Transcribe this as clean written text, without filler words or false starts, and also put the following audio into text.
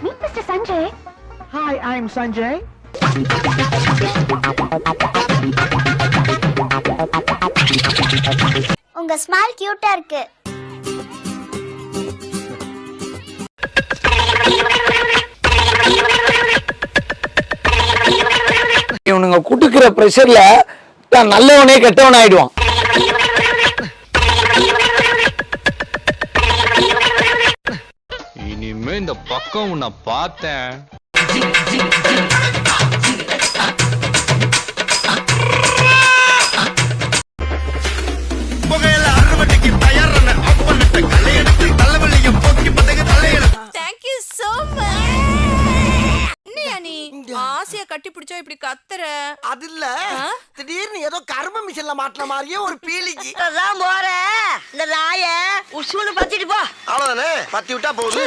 Meet Mr. Sanjay. Hi, I'm Sanjay. உங்க smile கியூட்டா இருக்கு. இவனுங்க குட்டுக்கிற பிரஷர்ல தான் நல்லவனே கெட்டவன் ஆயிடுவான். இனிமே இந்த பக்கம் உன்னை பார்த்தேன். ஆசைய கட்டி பிடிச்சா இப்படி கத்துற? அது இல்ல, திடீர்னு ஏதோ கர்ம மிஷின்ல மாட்டின மாதிரியே ஒரு பீலிக்கு போற இந்த நாய உசுன்னு பத்திட்டு போ. அவ்வளவுதானே, பத்தி விட்டா போகுது.